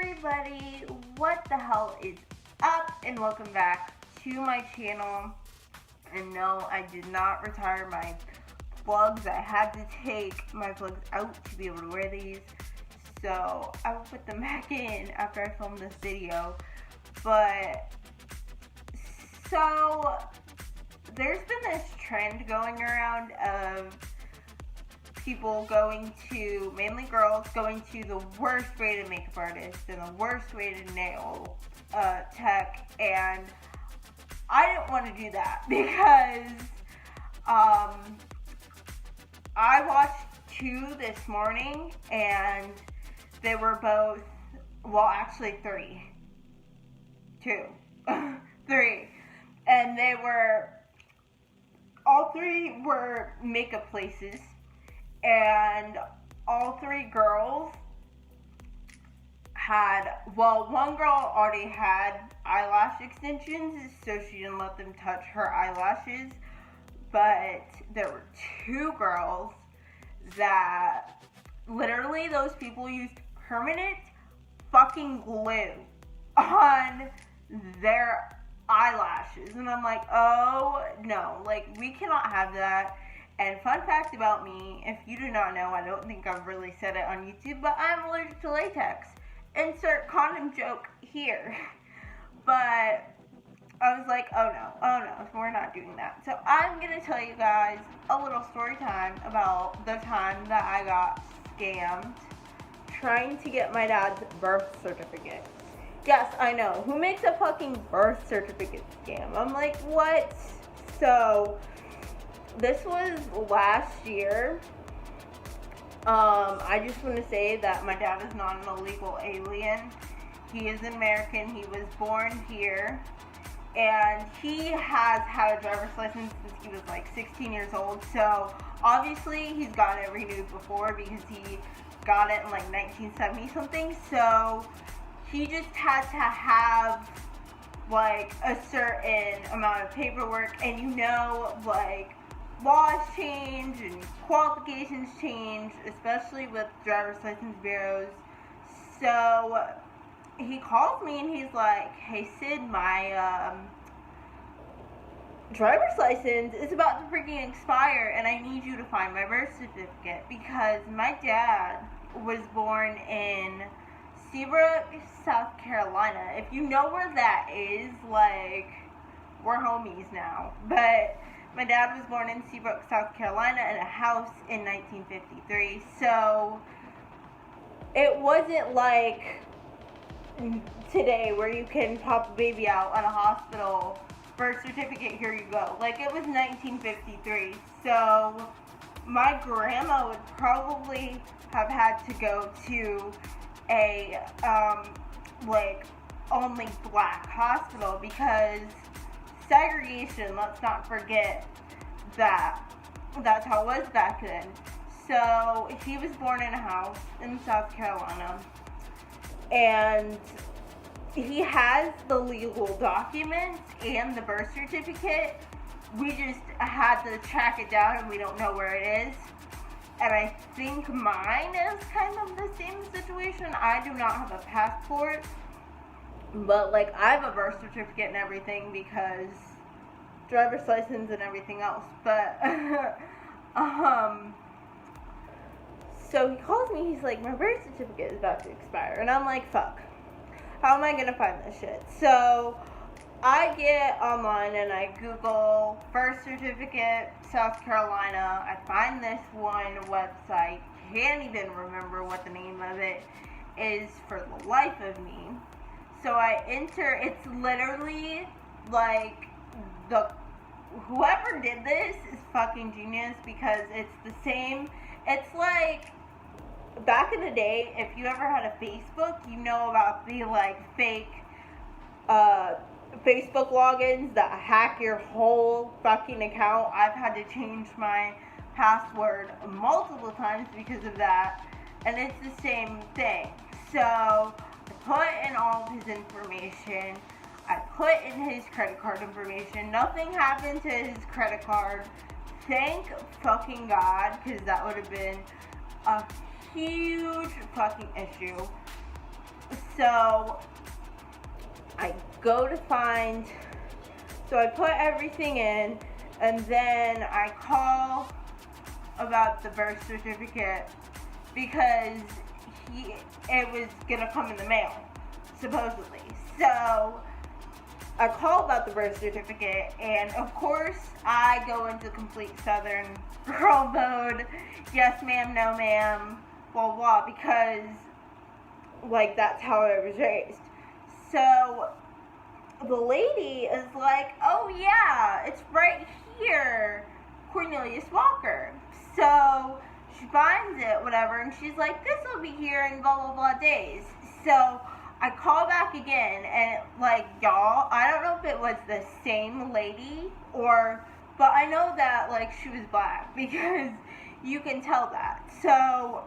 everybody, what the hell is up, and welcome back to my channel. And no, I did not retire my plugs. I had to take my plugs out to be able to wear these, so I will put them back in after I film this video. But so there's been this trend going around of people going to, mainly girls, going to the worst rated makeup artist and the worst rated nail tech, and I didn't want to do that because I watched two this morning and they were both, well actually three, and they were, all three were makeup places. And all three girls had, well, one girl already had eyelash extensions, so she didn't let them touch her eyelashes. But there were two girls that literally, those people used permanent fucking glue on their eyelashes. And I'm like, oh no, like, we cannot have that. And fun fact about me, if you do not know, I don't think I've really said it on YouTube, but I'm allergic to latex. Insert condom joke here. But I was like, oh no, we're not doing that. So I'm going to tell you guys a little story time about the time that I got scammed trying to get my dad's birth certificate. Yes, I know. Who makes a fucking birth certificate scam? I'm like, what? So this was last year. I just want to say that my dad is not an illegal alien. He is American. He was born here. And he has had a driver's license since he was like 16 years old. So obviously he's gotten it renewed before because he got it in like 1970 something. So he just had to have like a certain amount of paperwork. And you know, like, laws change and qualifications change, especially with driver's license bureaus. So he calls me and he's like, hey Sid, my driver's license is about to freaking expire and I need you to find my birth certificate because my dad was born in Seabrook, South Carolina. If you know where that is, like, we're homies now. But my dad was born in Seabrook, South Carolina, in a house in 1953. So it wasn't like today where you can pop a baby out at a hospital, birth certificate, here you go. Like, it was 1953. So my grandma would probably have had to go to a like only black hospital because segregation, let's not forget that that's how it was back then. So he was born in a house in South Carolina and he has the legal documents and the birth certificate. We just had to track it down and we don't know where it is. And I think mine is kind of the same situation. I do not have a passport, but like, I have a birth certificate and everything because driver's license and everything else. But so he calls me, he's like, my birth certificate is about to expire. And I'm like, fuck, how am I gonna find this shit? So I get online and I Google birth certificate, South Carolina. I find this one website, can't even remember what the name of it is for the life of me. So I enter, it's literally like, whoever did this is fucking genius because it's the same, it's like, back in the day, if you ever had a Facebook, you know about the like fake, Facebook logins that hack your whole fucking account. I've had to change my password multiple times because of that, and it's the same thing. So I put in all of his information, I put in his credit card information, nothing happened to his credit card, thank fucking God, because that would have been a huge fucking issue. So I go to find, so I put everything in, and then I call about the birth certificate because it was gonna come in the mail, supposedly. So I call about the birth certificate, and of course I go into complete Southern girl mode. Yes ma'am, no ma'am, blah blah, because like that's how I was raised. So the lady is like, oh yeah, it's right here, Cornelius Walker. So she finds it, whatever, and she's like, this will be here in blah blah blah days. So I call back again, and like, y'all, I don't know if it was the same lady but I know that like she was black because you can tell that. So,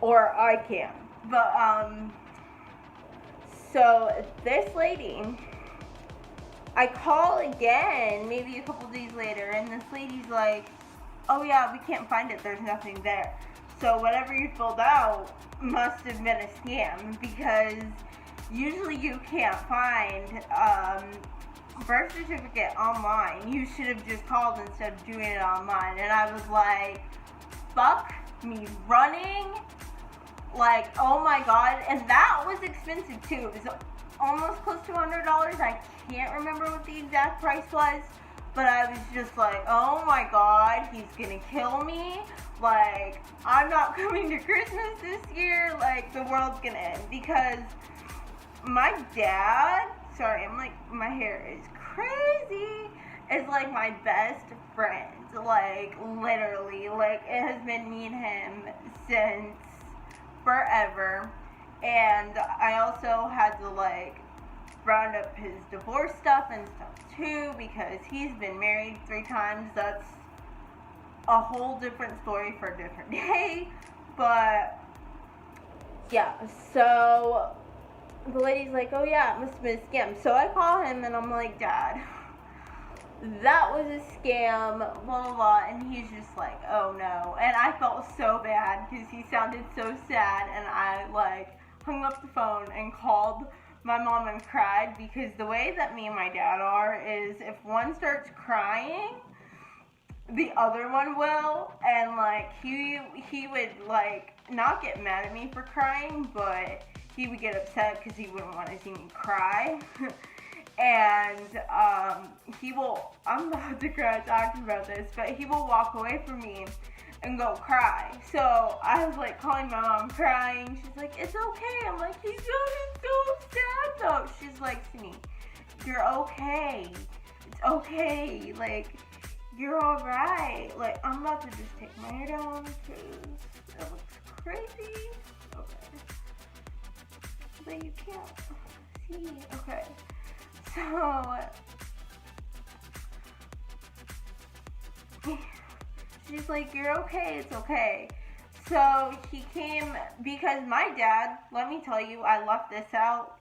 or I can, but so this lady, I call again, maybe a couple days later, and this lady's like, oh yeah, we can't find it, there's nothing there. So whatever you filled out must have been a scam, because usually you can't find birth certificate online. You should have just called instead of doing it online. And I was like, fuck me running. Like, oh my god. And that was expensive too. It was almost close to $100. I can't remember what the exact price was, but I was just like, oh my god, he's gonna kill me. Like, I'm not coming to Christmas this year. Like, the world's gonna end. Because my dad, sorry, I'm like, my hair is crazy, is like my best friend. Like, literally. Like, it has been me and him since forever. And I also had to, like, round up his divorce stuff and stuff too, because he's been married 3 times. That's a whole different story for a different day. But yeah, so the lady's like, oh yeah, it must have been a scam. So I call him and I'm like, Dad, that was a scam, blah blah blah. And he's just like, oh no. And I felt so bad because he sounded so sad, and I like hung up the phone and called my mom and cried, because the way that me and my dad are is if one starts crying, the other one will. And like he would like not get mad at me for crying, but he would get upset because he wouldn't want to see me cry. And he will, I'm about to cry talking about this, but he will walk away from me and go cry. So I was like calling my mom crying. She's like, it's okay. I'm like, he's sounding so sad though. She's like to me, you're okay. It's okay. Like, you're alright. Like, I'm about to just take my hair down because it looks crazy. Okay. But you can't see. Okay. So she's like, you're okay, it's okay. So he came, because my dad, let me tell you, I left this out,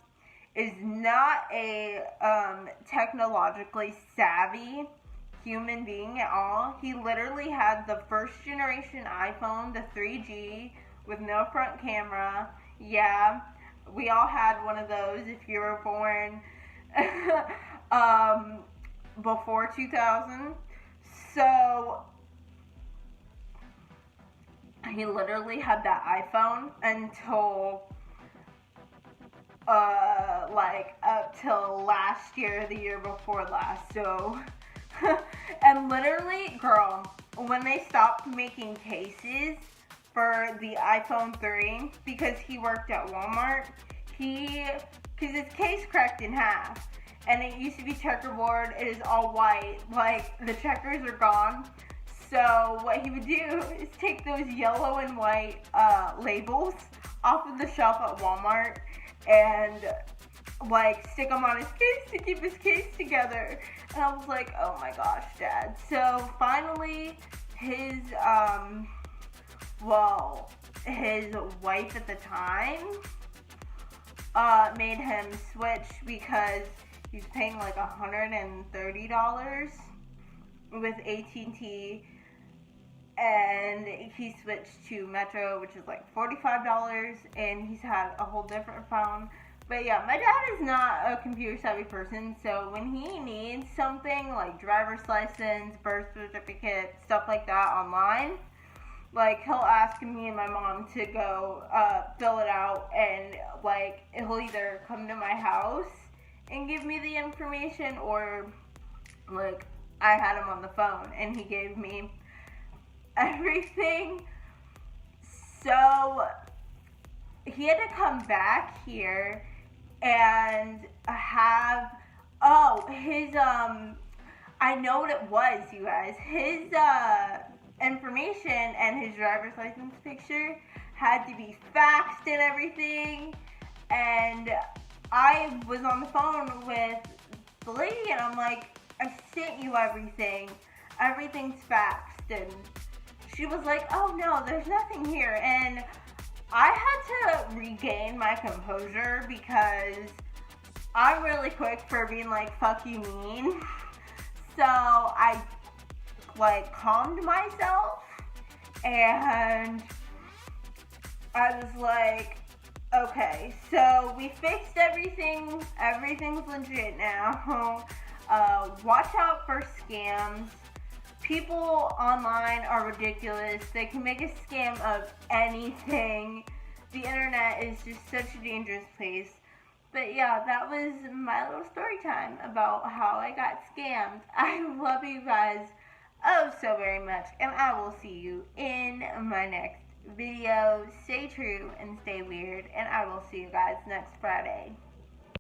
is not a technologically savvy human being at all. He literally had the first generation iPhone, the 3G, with no front camera. Yeah, we all had one of those if you were born before 2000. So he literally had that iPhone until like up till last year, the year before last. So and literally, girl, when they stopped making cases for the iPhone 3, because he worked at Walmart, because his case cracked in half, and it used to be checkerboard, it is all white, like the checkers are gone. So what he would do is take those yellow and white labels off of the shelf at Walmart and like stick them on his case to keep his case together. And I was like, oh my gosh, Dad. So finally his his wife at the time made him switch, because he's paying like $130 with AT&T and he switched to Metro, which is like $45, and he's had a whole different phone. But yeah, my dad is not a computer savvy person, so when he needs something like driver's license, birth certificate, stuff like that online, like he'll ask me and my mom to go fill it out, and like he'll either come to my house and give me the information, or like I had him on the phone and he gave me everything. So he had to come back here and have his I know what it was, you guys. His information and his driver's license picture had to be faxed and everything. And I was on the phone with the lady and I'm like, I sent you everything. Everything's faxed. And she was like, oh no, there's nothing here. And I had to regain my composure because I'm really quick for being like, fuck you mean. So I like calmed myself and I was like, okay, so we fixed everything. Everything's legit now. Watch out for scams. People online are ridiculous. They can make a scam of anything. The internet is just such a dangerous place. But yeah, that was my little story time about how I got scammed. I love you guys oh so very much, and I will see you in my next video. Stay true and stay weird, and I will see you guys next Friday.